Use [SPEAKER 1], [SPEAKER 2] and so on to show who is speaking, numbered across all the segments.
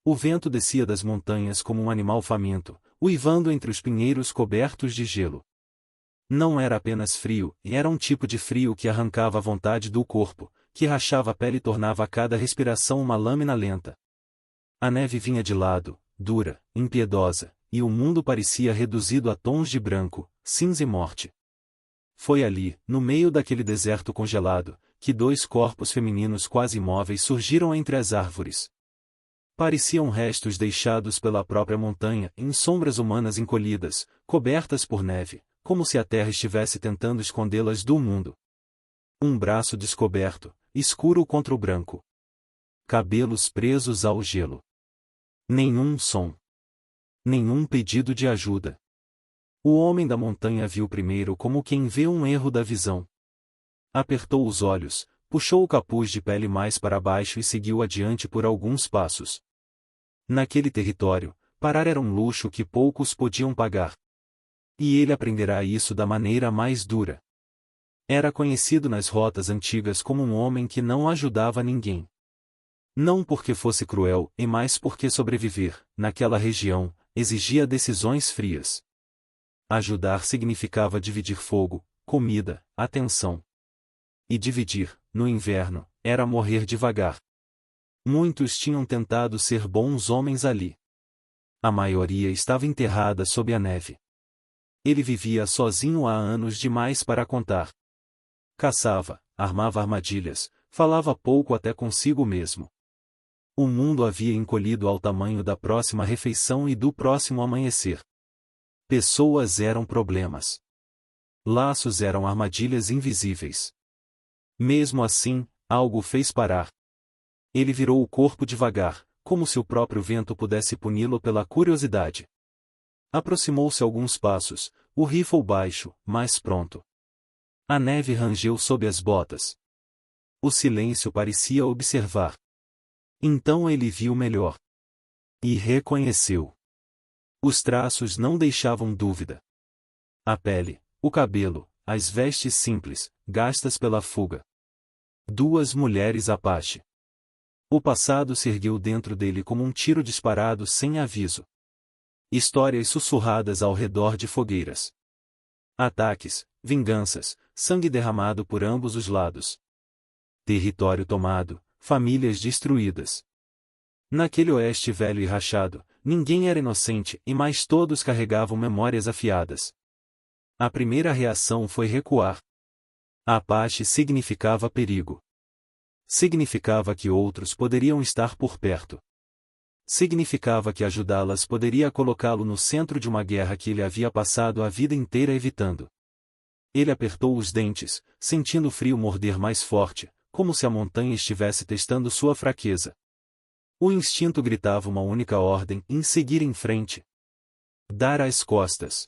[SPEAKER 1] O vento descia das montanhas como um animal faminto, uivando entre os pinheiros cobertos de gelo. Não era apenas frio, era um tipo de frio que arrancava a vontade do corpo, que rachava a pele e tornava a cada respiração uma lâmina lenta. A neve vinha de lado, dura, impiedosa, e o mundo parecia reduzido a tons de branco, cinza e morte. Foi ali, no meio daquele deserto congelado, que dois corpos femininos quase imóveis surgiram entre as árvores. Pareciam restos deixados pela própria montanha, em sombras humanas encolhidas, cobertas por neve, como se a terra estivesse tentando escondê-las do mundo. Um braço descoberto, escuro contra o branco. Cabelos presos ao gelo. Nenhum som. Nenhum pedido de ajuda. O homem da montanha viu primeiro como quem vê um erro da visão. Apertou os olhos, puxou o capuz de pele mais para baixo e seguiu adiante por alguns passos. Naquele território, parar era um luxo que poucos podiam pagar. E ele aprenderá isso da maneira mais dura. Era conhecido nas rotas antigas como um homem que não ajudava ninguém. Não porque fosse cruel, e mais porque sobreviver, naquela região, exigia decisões frias. Ajudar significava dividir fogo, comida, atenção. E dividir, no inverno, era morrer devagar. Muitos tinham tentado ser bons homens ali. A maioria estava enterrada sob a neve. Ele vivia sozinho há anos demais para contar. Caçava, armava armadilhas, falava pouco até consigo mesmo. O mundo havia encolhido ao tamanho da próxima refeição e do próximo amanhecer. Pessoas eram problemas. Laços eram armadilhas invisíveis. Mesmo assim, algo fez parar. Ele virou o corpo devagar, como se o próprio vento pudesse puni-lo pela curiosidade. Aproximou-se alguns passos, o rifle baixo, mais pronto. A neve rangeu sob as botas. O silêncio parecia observar. Então ele viu melhor. E reconheceu. Os traços não deixavam dúvida. A pele, o cabelo, as vestes simples, gastas pela fuga. Duas mulheres Apache. O passado se ergueu dentro dele como um tiro disparado sem aviso. Histórias sussurradas ao redor de fogueiras. Ataques, vinganças, sangue derramado por ambos os lados. Território tomado, famílias destruídas. Naquele oeste velho e rachado, ninguém era inocente e mais todos carregavam memórias afiadas. A primeira reação foi recuar. Apache significava perigo. Significava que outros poderiam estar por perto. Significava que ajudá-las poderia colocá-lo no centro de uma guerra que ele havia passado a vida inteira evitando. Ele apertou os dentes, sentindo o frio morder mais forte, como se a montanha estivesse testando sua fraqueza. O instinto gritava uma única ordem: seguir em frente. Dar as costas.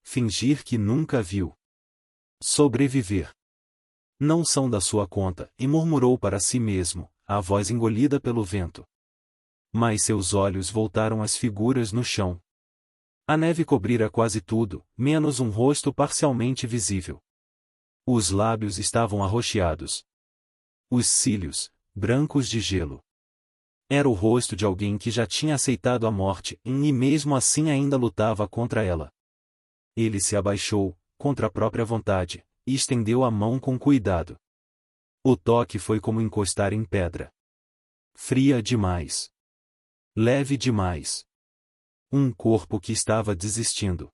[SPEAKER 1] Fingir que nunca viu. Sobreviver. Não são da sua conta, e murmurou para si mesmo, a voz engolida pelo vento. Mas seus olhos voltaram às figuras no chão. A neve cobrira quase tudo, menos um rosto parcialmente visível. Os lábios estavam arroxeados. Os cílios, brancos de gelo. Era o rosto de alguém que já tinha aceitado a morte, e mesmo assim ainda lutava contra ela. Ele se abaixou, contra a própria vontade, e estendeu a mão com cuidado. O toque foi como encostar em pedra. Fria demais. Leve demais. Um corpo que estava desistindo.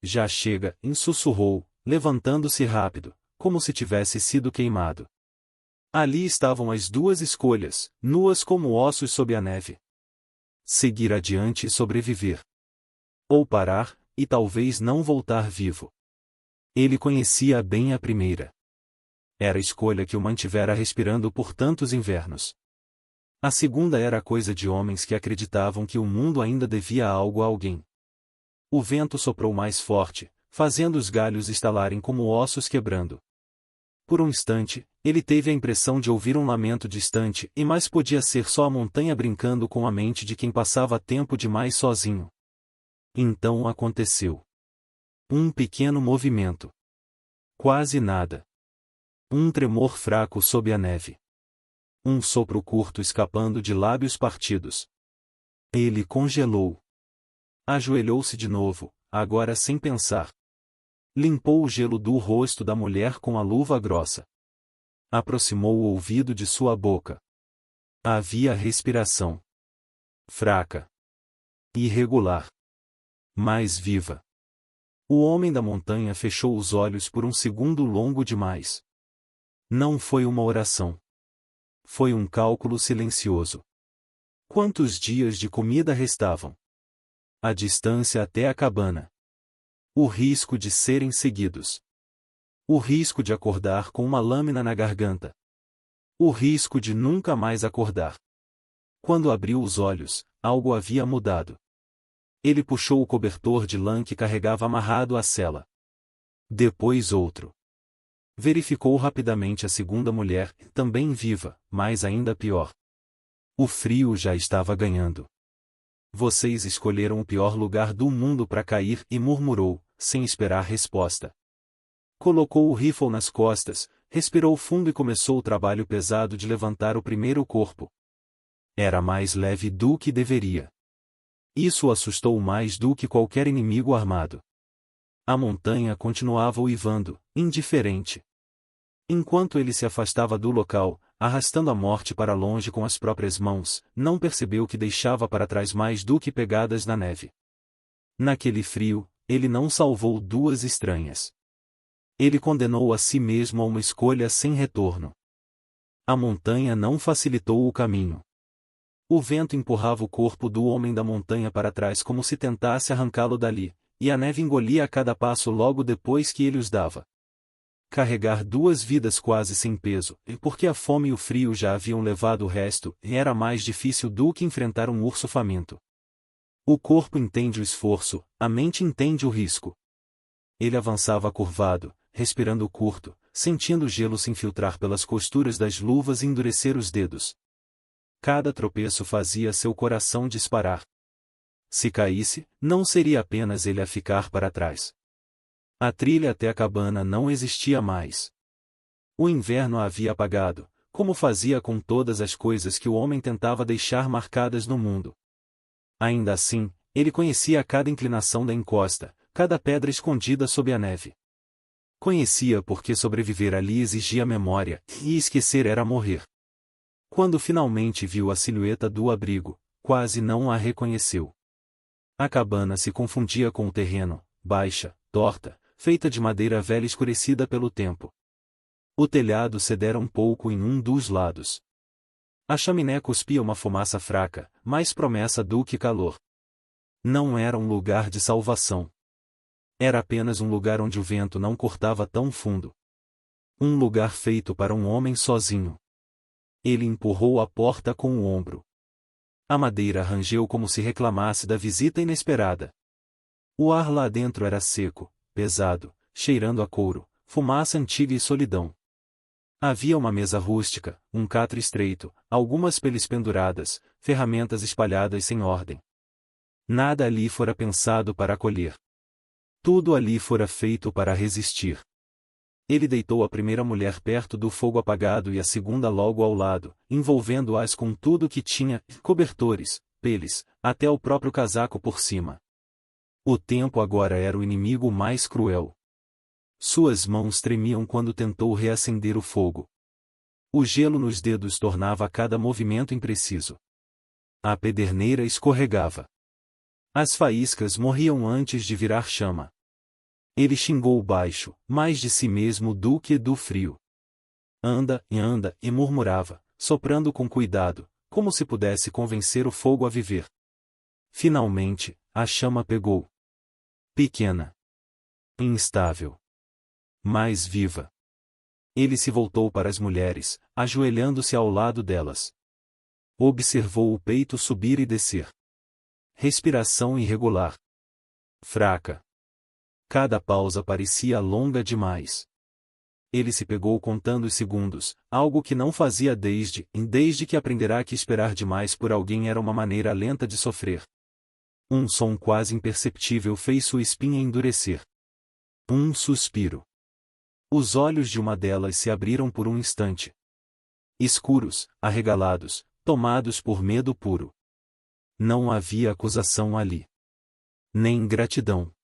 [SPEAKER 1] Já chega, sussurrou, levantando-se rápido, como se tivesse sido queimado. Ali estavam as duas escolhas, nuas como ossos sob a neve. Seguir adiante e sobreviver. Ou parar, e talvez não voltar vivo. Ele conhecia bem a primeira. Era a escolha que o mantivera respirando por tantos invernos. A segunda era coisa de homens que acreditavam que o mundo ainda devia algo a alguém. O vento soprou mais forte, fazendo os galhos estalarem como ossos quebrando. Por um instante, ele teve a impressão de ouvir um lamento distante, e mais podia ser só a montanha brincando com a mente de quem passava tempo demais sozinho. Então aconteceu. Um pequeno movimento. Quase nada. Um tremor fraco sob a neve. Um sopro curto escapando de lábios partidos. Ele congelou. Ajoelhou-se de novo, agora sem pensar. Limpou o gelo do rosto da mulher com a luva grossa. Aproximou o ouvido de sua boca. Havia respiração. Fraca. Irregular. Mais viva. O homem da montanha fechou os olhos por um segundo longo demais. Não foi uma oração. Foi um cálculo silencioso. Quantos dias de comida restavam? A distância até a cabana. O risco de serem seguidos. O risco de acordar com uma lâmina na garganta. O risco de nunca mais acordar. Quando abriu os olhos, algo havia mudado. Ele puxou o cobertor de lã que carregava amarrado à sela. Depois outro. Verificou rapidamente a segunda mulher, também viva, mas ainda pior. O frio já estava ganhando. Vocês escolheram o pior lugar do mundo para cair, e murmurou, sem esperar resposta. Colocou o rifle nas costas, respirou fundo e começou o trabalho pesado de levantar o primeiro corpo. Era mais leve do que deveria. Isso o assustou mais do que qualquer inimigo armado. A montanha continuava uivando, indiferente. Enquanto ele se afastava do local, arrastando a morte para longe com as próprias mãos, não percebeu que deixava para trás mais do que pegadas na neve. Naquele frio, ele não salvou duas estranhas. Ele condenou a si mesmo a uma escolha sem retorno. A montanha não facilitou o caminho. O vento empurrava o corpo do homem da montanha para trás como se tentasse arrancá-lo dali, e a neve engolia a cada passo logo depois que ele os dava. Carregar duas vidas quase sem peso, e porque a fome e o frio já haviam levado o resto, era mais difícil do que enfrentar um urso faminto. O corpo entende o esforço, a mente entende o risco. Ele avançava curvado, respirando curto, sentindo o gelo se infiltrar pelas costuras das luvas e endurecer os dedos. Cada tropeço fazia seu coração disparar. Se caísse, não seria apenas ele a ficar para trás. A trilha até a cabana não existia mais. O inverno a havia apagado, como fazia com todas as coisas que o homem tentava deixar marcadas no mundo. Ainda assim, ele conhecia cada inclinação da encosta, cada pedra escondida sob a neve. Conhecia porque sobreviver ali exigia memória, e esquecer era morrer. Quando finalmente viu a silhueta do abrigo, quase não a reconheceu. A cabana se confundia com o terreno, baixa, torta, feita de madeira velha escurecida pelo tempo. O telhado cedera um pouco em um dos lados. A chaminé cuspia uma fumaça fraca, mais promessa do que calor. Não era um lugar de salvação. Era apenas um lugar onde o vento não cortava tão fundo. Um lugar feito para um homem sozinho. Ele empurrou a porta com o ombro. A madeira rangeu como se reclamasse da visita inesperada. O ar lá dentro era seco, pesado, cheirando a couro, fumaça antiga e solidão. Havia uma mesa rústica, um catre estreito, algumas peles penduradas, ferramentas espalhadas sem ordem. Nada ali fora pensado para acolher. Tudo ali fora feito para resistir. Ele deitou a primeira mulher perto do fogo apagado e a segunda logo ao lado, envolvendo-as com tudo que tinha, cobertores, peles, até o próprio casaco por cima. O tempo agora era o inimigo mais cruel. Suas mãos tremiam quando tentou reacender o fogo. O gelo nos dedos tornava cada movimento impreciso. A pederneira escorregava. As faíscas morriam antes de virar chama. Ele xingou baixo, mais de si mesmo do que do frio. Anda, e murmurava, soprando com cuidado, como se pudesse convencer o fogo a viver. Finalmente, a chama pegou. Pequena. Instável. Mais viva. Ele se voltou para as mulheres, ajoelhando-se ao lado delas. Observou o peito subir e descer. Respiração irregular. Fraca. Cada pausa parecia longa demais. Ele se pegou contando os segundos, algo que não fazia desde que aprenderá que esperar demais por alguém era uma maneira lenta de sofrer. Um som quase imperceptível fez sua espinha endurecer. Um suspiro. Os olhos de uma delas se abriram por um instante. Escuros, arregalados, tomados por medo puro. Não havia acusação ali. Nem ingratidão.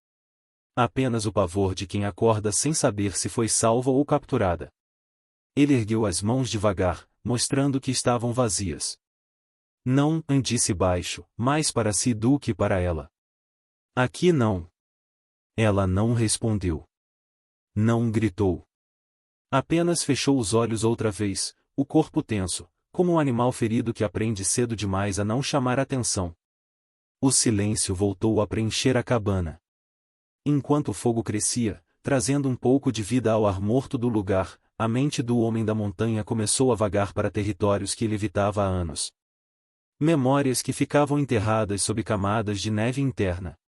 [SPEAKER 1] Apenas o pavor de quem acorda sem saber se foi salva ou capturada. Ele ergueu as mãos devagar, mostrando que estavam vazias. Não, disse baixo, mais para si do que para ela. Aqui não. Ela não respondeu. Não gritou. Apenas fechou os olhos outra vez, o corpo tenso, como um animal ferido que aprende cedo demais a não chamar atenção. O silêncio voltou a preencher a cabana. Enquanto o fogo crescia, trazendo um pouco de vida ao ar morto do lugar, a mente do homem da montanha começou a vagar para territórios que ele evitava há anos. Memórias que ficavam enterradas sob camadas de neve interna.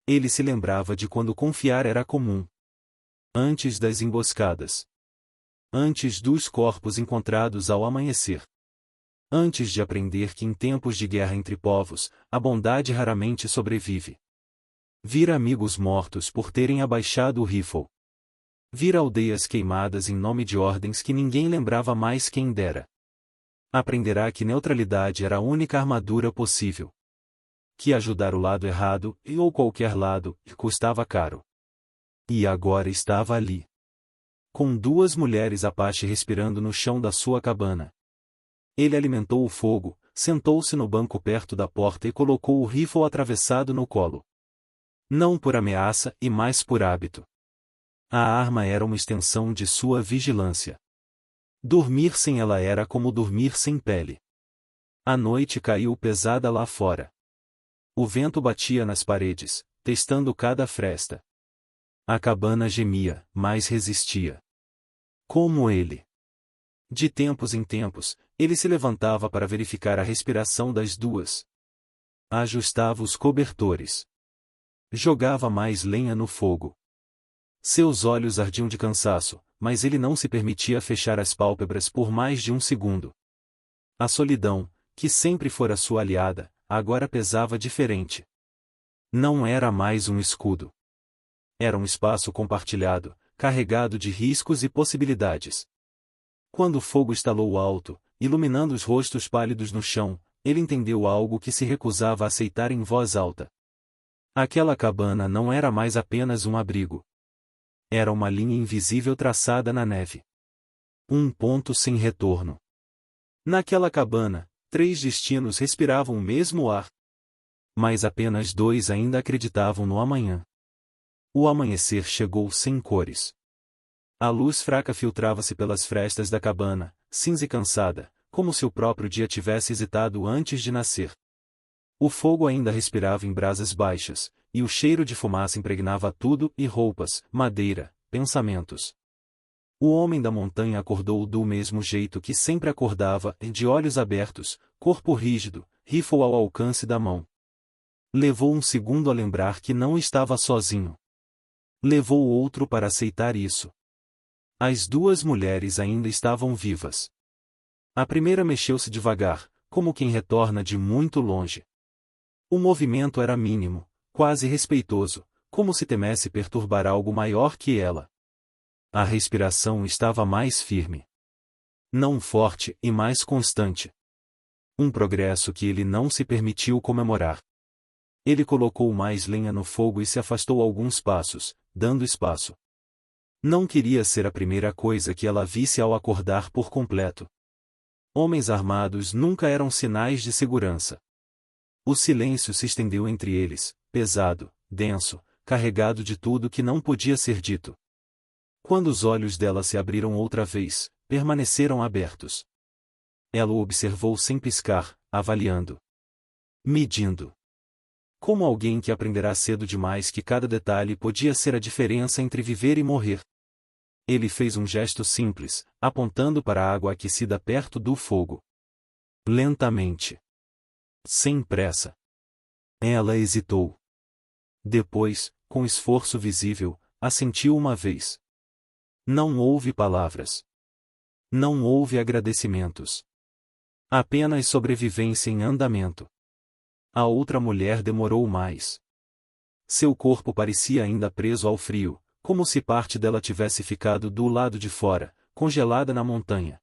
[SPEAKER 1] Ele se lembrava de quando confiar era comum. Antes das emboscadas. Antes dos corpos encontrados ao amanhecer. Antes de aprender que em tempos de guerra entre povos, a bondade raramente sobrevive. Vira amigos mortos por terem abaixado o rifle. Vira aldeias queimadas em nome de ordens que ninguém lembrava mais quem dera. Aprenderá que neutralidade era a única armadura possível. Que ajudar o lado errado, ou qualquer lado, custava caro. E agora estava ali. Com duas mulheres Apache respirando no chão da sua cabana. Ele alimentou o fogo, sentou-se no banco perto da porta e colocou o rifle atravessado no colo. Não por ameaça e mais por hábito. A arma era uma extensão de sua vigilância. Dormir sem ela era como dormir sem pele. A noite caiu pesada lá fora. O vento batia nas paredes, testando cada fresta. A cabana gemia, mas resistia. Como ele. De tempos em tempos, ele se levantava para verificar a respiração das duas. Ajustava os cobertores. Jogava mais lenha no fogo. Seus olhos ardiam de cansaço, mas ele não se permitia fechar as pálpebras por mais de um segundo. A solidão, que sempre fora sua aliada, agora pesava diferente. Não era mais um escudo. Era um espaço compartilhado, carregado de riscos e possibilidades. Quando o fogo estalou alto, iluminando os rostos pálidos no chão, ele entendeu algo que se recusava a aceitar em voz alta. Aquela cabana não era mais apenas um abrigo. Era uma linha invisível traçada na neve. Um ponto sem retorno. Naquela cabana, 3 destinos respiravam o mesmo ar. Mas apenas 2 ainda acreditavam no amanhã. O amanhecer chegou sem cores. A luz fraca filtrava-se pelas frestas da cabana, cinza e cansada, como se o próprio dia tivesse hesitado antes de nascer. O fogo ainda respirava em brasas baixas, e o cheiro de fumaça impregnava tudo e roupas, madeira, pensamentos. O homem da montanha acordou do mesmo jeito que sempre acordava, de olhos abertos, corpo rígido, rifle ao alcance da mão. Levou um segundo a lembrar que não estava sozinho. Levou outro para aceitar isso. As 2 mulheres ainda estavam vivas. A primeira mexeu-se devagar, como quem retorna de muito longe. O movimento era mínimo, quase respeitoso, como se temesse perturbar algo maior que ela. A respiração estava mais firme. Não forte e mais constante. Um progresso que ele não se permitiu comemorar. Ele colocou mais lenha no fogo e se afastou alguns passos, dando espaço. Não queria ser a primeira coisa que ela visse ao acordar por completo. Homens armados nunca eram sinais de segurança. O silêncio se estendeu entre eles, pesado, denso, carregado de tudo que não podia ser dito. Quando os olhos dela se abriram outra vez, permaneceram abertos. Ela o observou sem piscar, avaliando. Medindo. Como alguém que aprenderá cedo demais que cada detalhe podia ser a diferença entre viver e morrer. Ele fez um gesto simples, apontando para a água aquecida perto do fogo. Lentamente. Sem pressa. Ela hesitou. Depois, com esforço visível, assentiu uma vez. Não houve palavras. Não houve agradecimentos. Apenas sobrevivência em andamento. A outra mulher demorou mais. Seu corpo parecia ainda preso ao frio, como se parte dela tivesse ficado do lado de fora, congelada na montanha.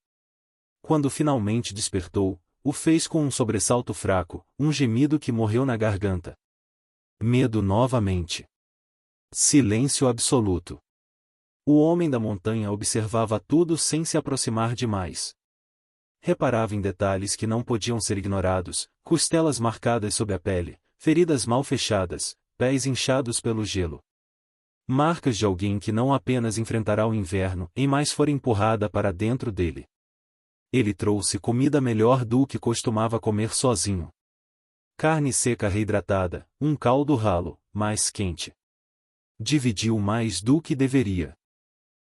[SPEAKER 1] Quando finalmente despertou, o fez com um sobressalto fraco, um gemido que morreu na garganta. Medo novamente. Silêncio absoluto. O homem da montanha observava tudo sem se aproximar demais. Reparava em detalhes que não podiam ser ignorados, costelas marcadas sob a pele, feridas mal fechadas, pés inchados pelo gelo. Marcas de alguém que não apenas enfrentará o inverno, mas for empurrada para dentro dele. Ele trouxe comida melhor do que costumava comer sozinho. Carne seca reidratada, um caldo ralo, mais quente. Dividiu mais do que deveria.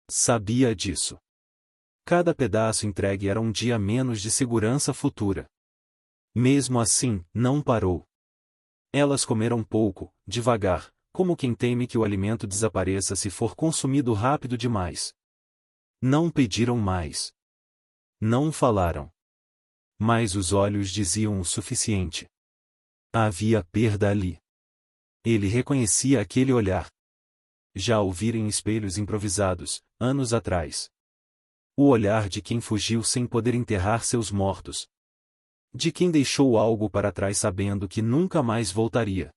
[SPEAKER 1] Sabia disso. Cada pedaço entregue era um dia menos de segurança futura. Mesmo assim, não parou. Elas comeram pouco, devagar, como quem teme que o alimento desapareça se for consumido rápido demais. Não pediram mais. Não falaram. Mas os olhos diziam o suficiente. Havia perda ali. Ele reconhecia aquele olhar. Já o vira em espelhos improvisados, anos atrás. O olhar de quem fugiu sem poder enterrar seus mortos. De quem deixou algo para trás sabendo que nunca mais voltaria.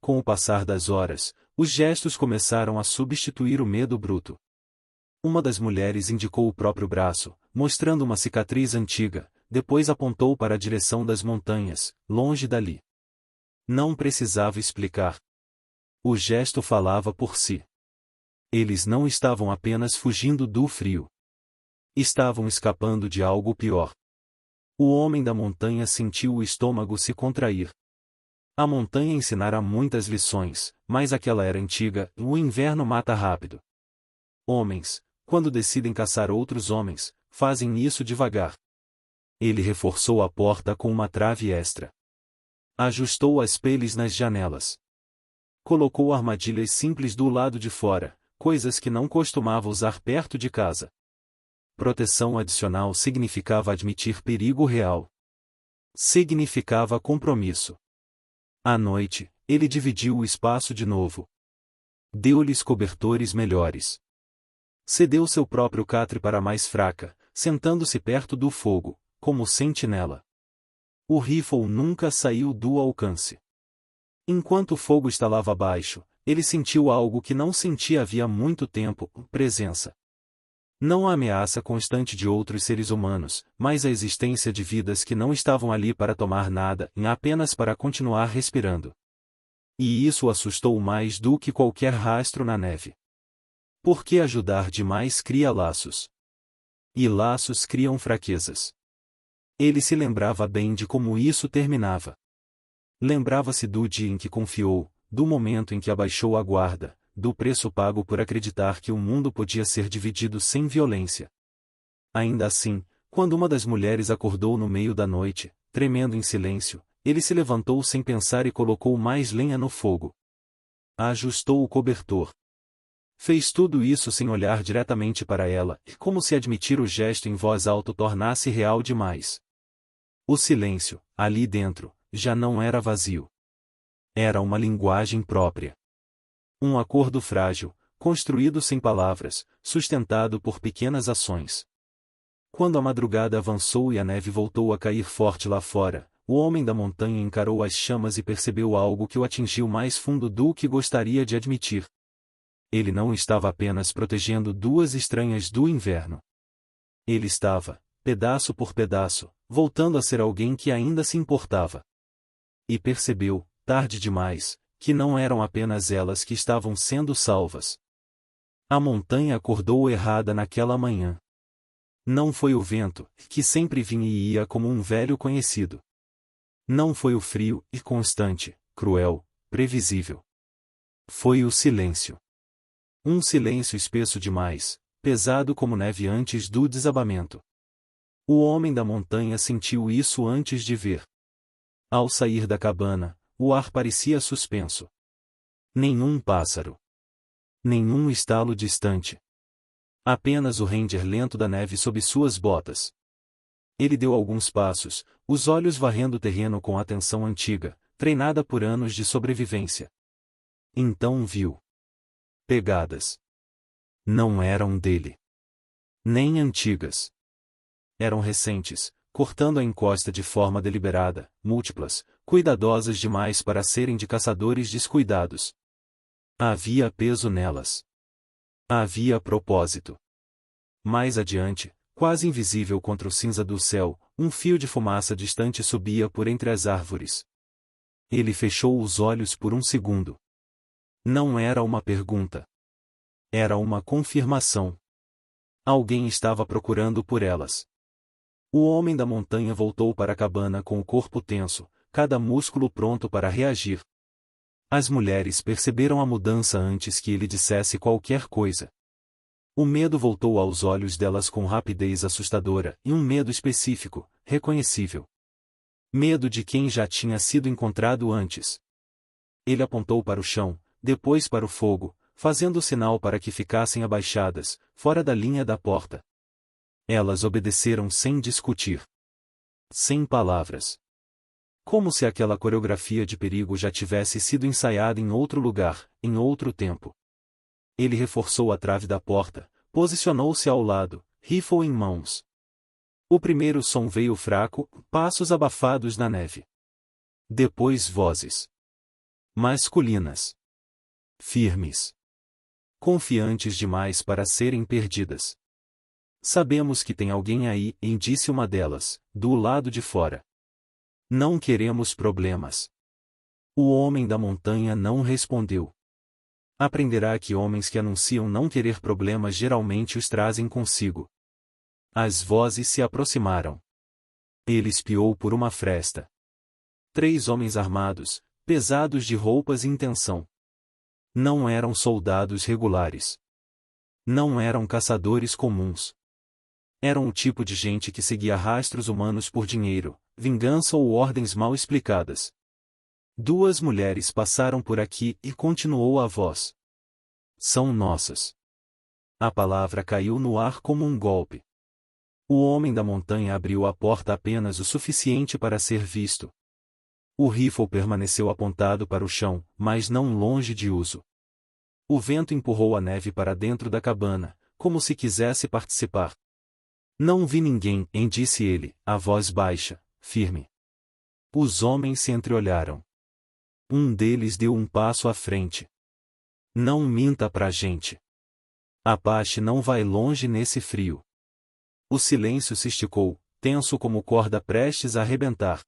[SPEAKER 1] Com o passar das horas, os gestos começaram a substituir o medo bruto. Uma das mulheres indicou o próprio braço, mostrando uma cicatriz antiga, depois apontou para a direção das montanhas, longe dali. Não precisava explicar. O gesto falava por si. Eles não estavam apenas fugindo do frio. Estavam escapando de algo pior. O homem da montanha sentiu o estômago se contrair. A montanha ensinara muitas lições, mas aquela era antiga, o inverno mata rápido. Homens, quando decidem caçar outros homens, fazem isso devagar. Ele reforçou a porta com uma trave extra. Ajustou as peles nas janelas. Colocou armadilhas simples do lado de fora, coisas que não costumava usar perto de casa. Proteção adicional significava admitir perigo real. Significava compromisso. À noite, ele dividiu o espaço de novo. Deu-lhes cobertores melhores. Cedeu seu próprio catre para a mais fraca, sentando-se perto do fogo, como sentinela. O rifle nunca saiu do alcance. Enquanto o fogo estalava abaixo, ele sentiu algo que não sentia havia muito tempo, presença. Não a ameaça constante de outros seres humanos, mas a existência de vidas que não estavam ali para tomar nada, apenas para continuar respirando. E isso o assustou mais do que qualquer rastro na neve. Porque ajudar demais cria laços. E laços criam fraquezas. Ele se lembrava bem de como isso terminava. Lembrava-se do dia em que confiou, do momento em que abaixou a guarda, do preço pago por acreditar que o mundo podia ser dividido sem violência. Ainda assim, quando uma das mulheres acordou no meio da noite, tremendo em silêncio, ele se levantou sem pensar e colocou mais lenha no fogo. Ajustou o cobertor. Fez tudo isso sem olhar diretamente para ela, como se admitir o gesto em voz alta tornasse real demais. O silêncio, ali dentro, já não era vazio. Era uma linguagem própria. Um acordo frágil, construído sem palavras, sustentado por pequenas ações. Quando a madrugada avançou e a neve voltou a cair forte lá fora, o homem da montanha encarou as chamas e percebeu algo que o atingiu mais fundo do que gostaria de admitir. Ele não estava apenas protegendo duas estranhas do inverno. Ele estava, pedaço por pedaço, voltando a ser alguém que ainda se importava. E percebeu, tarde demais, que não eram apenas elas que estavam sendo salvas. A montanha acordou errada naquela manhã. Não foi o vento, que sempre vinha e ia como um velho conhecido. Não foi o frio, e constante, cruel, previsível. Foi o silêncio. Um silêncio espesso demais, pesado como neve antes do desabamento. O homem da montanha sentiu isso antes de ver. Ao sair da cabana, o ar parecia suspenso. Nenhum pássaro. Nenhum estalo distante. Apenas o render lento da neve sob suas botas. Ele deu alguns passos, os olhos varrendo o terreno com atenção antiga, treinada por anos de sobrevivência. Então viu. Pegadas. Não eram dele. Nem antigas. Eram recentes, cortando a encosta de forma deliberada, múltiplas, cuidadosas demais para serem de caçadores descuidados. Havia peso nelas. Havia propósito. Mais adiante, quase invisível contra o cinza do céu, um fio de fumaça distante subia por entre as árvores. Ele fechou os olhos por um segundo. Não era uma pergunta. Era uma confirmação. Alguém estava procurando por elas. O homem da montanha voltou para a cabana com o corpo tenso, cada músculo pronto para reagir. As mulheres perceberam a mudança antes que ele dissesse qualquer coisa. O medo voltou aos olhos delas com rapidez assustadora, e um medo específico, reconhecível. Medo de quem já tinha sido encontrado antes. Ele apontou para o chão, depois para o fogo, fazendo sinal para que ficassem abaixadas, fora da linha da porta. Elas obedeceram sem discutir. Sem palavras. Como se aquela coreografia de perigo já tivesse sido ensaiada em outro lugar, em outro tempo. Ele reforçou a trave da porta, posicionou-se ao lado, rifle em mãos. O primeiro som veio fraco, passos abafados na neve. Depois vozes. Masculinas. Firmes. Confiantes demais para serem perdidas. Sabemos que tem alguém aí, disse uma delas, do lado de fora. Não queremos problemas. O homem da montanha não respondeu. Aprenderá que homens que anunciam não querer problemas geralmente os trazem consigo. As vozes se aproximaram. Ele espiou por uma fresta. 3 homens armados, pesados de roupas e intenção. Não eram soldados regulares. Não eram caçadores comuns. Eram o tipo de gente que seguia rastros humanos por dinheiro, vingança ou ordens mal explicadas. 2 mulheres passaram por aqui e continuou a voz. São nossas. A palavra caiu no ar como um golpe. O homem da montanha abriu a porta apenas o suficiente para ser visto. O rifle permaneceu apontado para o chão, mas não longe de uso. O vento empurrou a neve para dentro da cabana, como se quisesse participar. Não vi ninguém, disse ele, a voz baixa, firme. Os homens se entreolharam. Um deles deu um passo à frente. Não minta pra gente. Apache não vai longe nesse frio. O silêncio se esticou, tenso como corda prestes a arrebentar.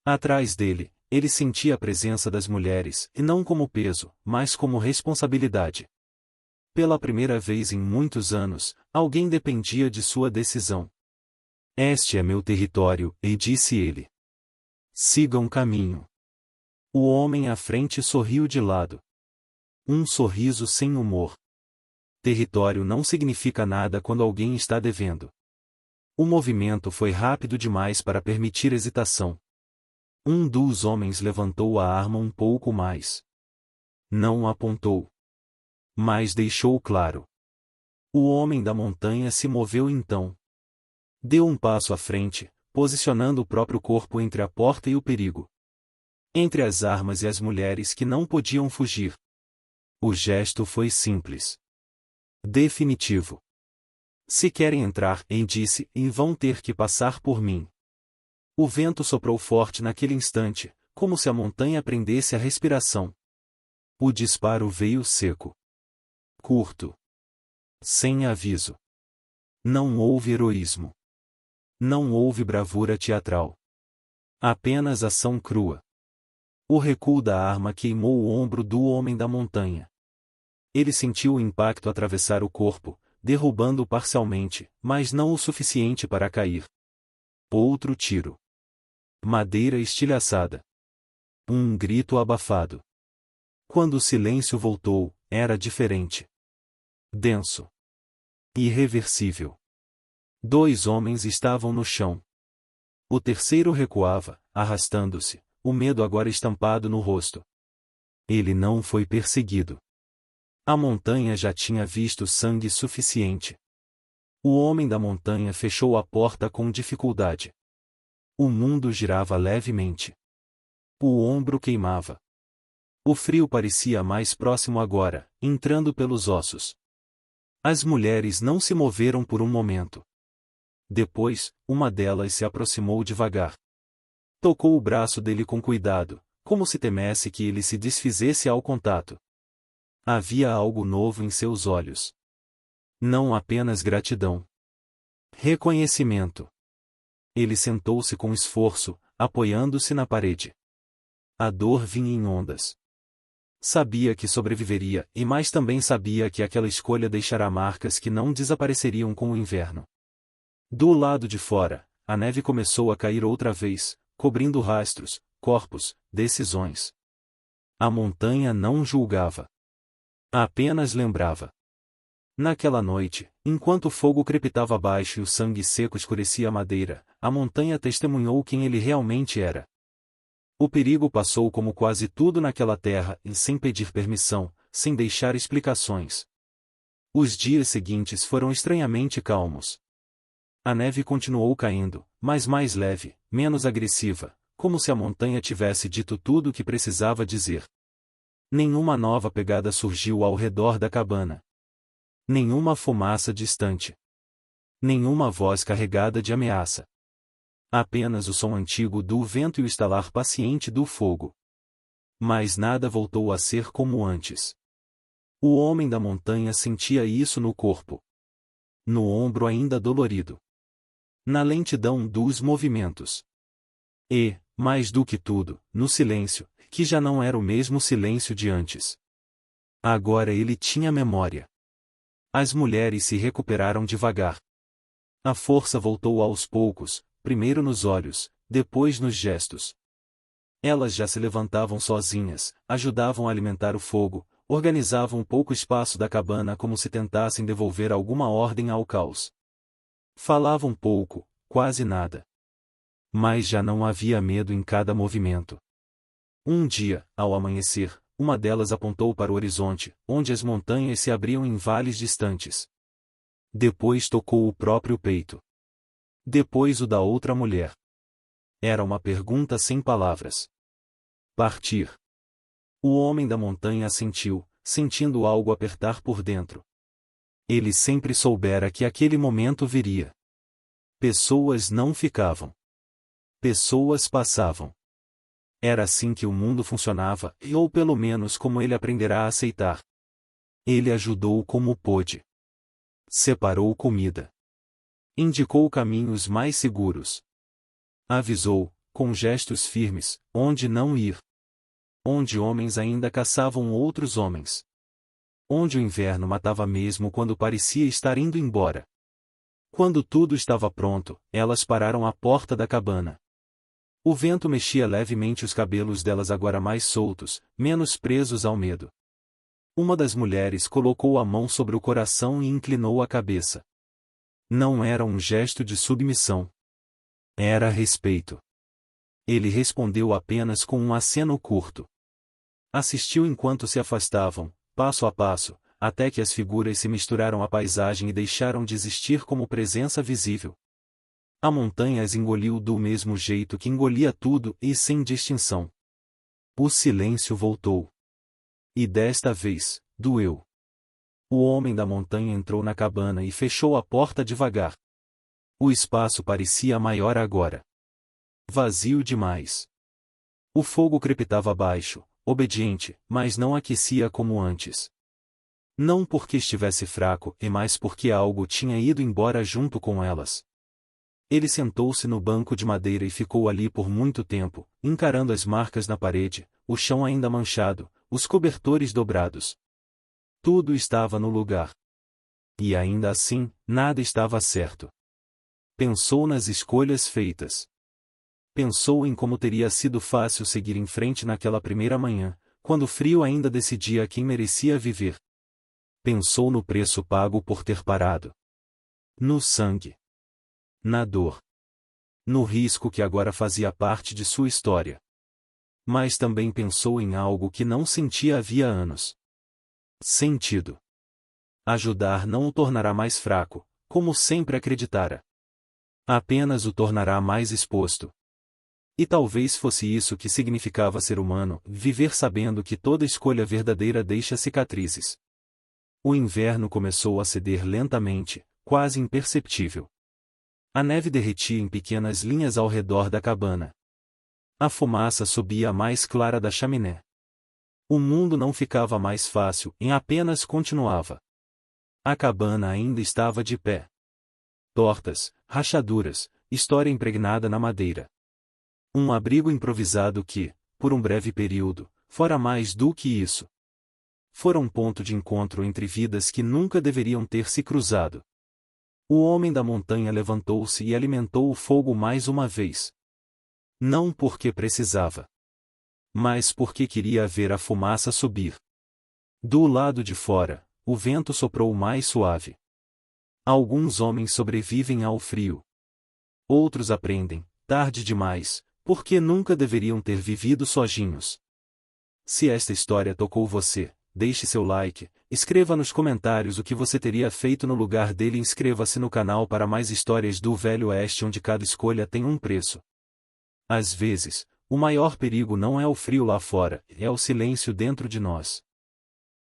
[SPEAKER 1] Atrás dele, ele sentia a presença das mulheres, e não como peso, mas como responsabilidade. Pela primeira vez em muitos anos, alguém dependia de sua decisão. Este é meu território, disse ele. Siga um caminho. O homem à frente sorriu de lado. Um sorriso sem humor. Território não significa nada quando alguém está devendo. O movimento foi rápido demais para permitir hesitação. Um dos homens levantou a arma um pouco mais. Não apontou. Mas deixou claro. O homem da montanha se moveu então. Deu um passo à frente, posicionando o próprio corpo entre a porta e o perigo. Entre as armas e as mulheres que não podiam fugir. O gesto foi simples. Definitivo. Se querem entrar, disse, vão ter que passar por mim. O vento soprou forte naquele instante, como se a montanha prendesse a respiração. O disparo veio seco. Curto. Sem aviso. Não houve heroísmo. Não houve bravura teatral. Apenas ação crua. O recuo da arma queimou o ombro do homem da montanha. Ele sentiu o impacto atravessar o corpo, derrubando-o parcialmente, mas não o suficiente para cair. Outro tiro. Madeira estilhaçada. Um grito abafado. Quando o silêncio voltou, era diferente. Denso. Irreversível. 2 homens estavam no chão. O terceiro recuava, arrastando-se, o medo agora estampado no rosto. Ele não foi perseguido. A montanha já tinha visto sangue suficiente. O homem da montanha fechou a porta com dificuldade. O mundo girava levemente. O ombro queimava. O frio parecia mais próximo agora, entrando pelos ossos. As mulheres não se moveram por um momento. Depois, uma delas se aproximou devagar. Tocou o braço dele com cuidado, como se temesse que ele se desfizesse ao contato. Havia algo novo em seus olhos. Não apenas gratidão. Reconhecimento. Ele sentou-se com esforço, apoiando-se na parede. A dor vinha em ondas. Sabia que sobreviveria, mas também sabia que aquela escolha deixará marcas que não desapareceriam com o inverno. Do lado de fora, a neve começou a cair outra vez, cobrindo rastros, corpos, decisões. A montanha não julgava. Apenas lembrava. Naquela noite, enquanto o fogo crepitava abaixo e o sangue seco escurecia a madeira, a montanha testemunhou quem ele realmente era. O perigo passou como quase tudo naquela terra, e sem pedir permissão, sem deixar explicações. Os dias seguintes foram estranhamente calmos. A neve continuou caindo, mas mais leve, menos agressiva, como se a montanha tivesse dito tudo o que precisava dizer. Nenhuma nova pegada surgiu ao redor da cabana. Nenhuma fumaça distante. Nenhuma voz carregada de ameaça. Apenas o som antigo do vento e o estalar paciente do fogo. Mas nada voltou a ser como antes. O homem da montanha sentia isso no corpo. No ombro ainda dolorido. Na lentidão dos movimentos. E, mais do que tudo, no silêncio, que já não era o mesmo silêncio de antes. Agora ele tinha memória. As mulheres se recuperaram devagar. A força voltou aos poucos, primeiro nos olhos, depois nos gestos. Elas já se levantavam sozinhas, ajudavam a alimentar o fogo, organizavam um pouco espaço da cabana como se tentassem devolver alguma ordem ao caos. Falavam pouco, quase nada. Mas já não havia medo em cada movimento. Um dia, ao amanhecer, uma delas apontou para o horizonte, onde as montanhas se abriam em vales distantes. Depois tocou o próprio peito. Depois o da outra mulher. Era uma pergunta sem palavras. Partir. O homem da montanha assentiu, sentindo algo apertar por dentro. Ele sempre soubera que aquele momento viria. Pessoas não ficavam. Pessoas passavam. Era assim que o mundo funcionava, ou pelo menos como ele aprenderá a aceitar. Ele ajudou como pôde. Separou comida. Indicou caminhos mais seguros. Avisou, com gestos firmes, onde não ir. Onde homens ainda caçavam outros homens. Onde o inverno matava mesmo quando parecia estar indo embora. Quando tudo estava pronto, elas pararam à porta da cabana. O vento mexia levemente os cabelos delas agora mais soltos, menos presos ao medo. Uma das mulheres colocou a mão sobre o coração e inclinou a cabeça. Não era um gesto de submissão. Era respeito. Ele respondeu apenas com um aceno curto. Assistiu enquanto se afastavam, passo a passo, até que as figuras se misturaram à paisagem e deixaram de existir como presença visível. A montanha as engoliu do mesmo jeito que engolia tudo e sem distinção. O silêncio voltou. E desta vez, doeu. O homem da montanha entrou na cabana e fechou a porta devagar. O espaço parecia maior agora. Vazio demais. O fogo crepitava abaixo, obediente, mas não aquecia como antes. Não porque estivesse fraco, mas porque algo tinha ido embora junto com elas. Ele sentou-se no banco de madeira e ficou ali por muito tempo, encarando as marcas na parede, o chão ainda manchado, os cobertores dobrados. Tudo estava no lugar. E ainda assim, nada estava certo. Pensou nas escolhas feitas. Pensou em como teria sido fácil seguir em frente naquela primeira manhã, quando o frio ainda decidia quem merecia viver. Pensou no preço pago por ter parado. No sangue. Na dor. No risco que agora fazia parte de sua história. Mas também pensou em algo que não sentia havia anos. Sentido. Ajudar não o tornará mais fraco, como sempre acreditara. Apenas o tornará mais exposto. E talvez fosse isso que significava ser humano, viver sabendo que toda escolha verdadeira deixa cicatrizes. O inverno começou a ceder lentamente, quase imperceptível. A neve derretia em pequenas linhas ao redor da cabana. A fumaça subia mais clara da chaminé. O mundo não ficava mais fácil, apenas continuava. A cabana ainda estava de pé. Tortas, rachaduras, história impregnada na madeira. Um abrigo improvisado que, por um breve período, fora mais do que isso. Fora um ponto de encontro entre vidas que nunca deveriam ter se cruzado. O homem da montanha levantou-se e alimentou o fogo mais uma vez. Não porque precisava, mas porque queria ver a fumaça subir. Do lado de fora, o vento soprou mais suave. Alguns homens sobrevivem ao frio. Outros aprendem, tarde demais, porque nunca deveriam ter vivido sozinhos. Se esta história tocou você, deixe seu like, escreva nos comentários o que você teria feito no lugar dele e inscreva-se no canal para mais histórias do Velho Oeste onde cada escolha tem um preço. Às vezes, o maior perigo não é o frio lá fora, é o silêncio dentro de nós.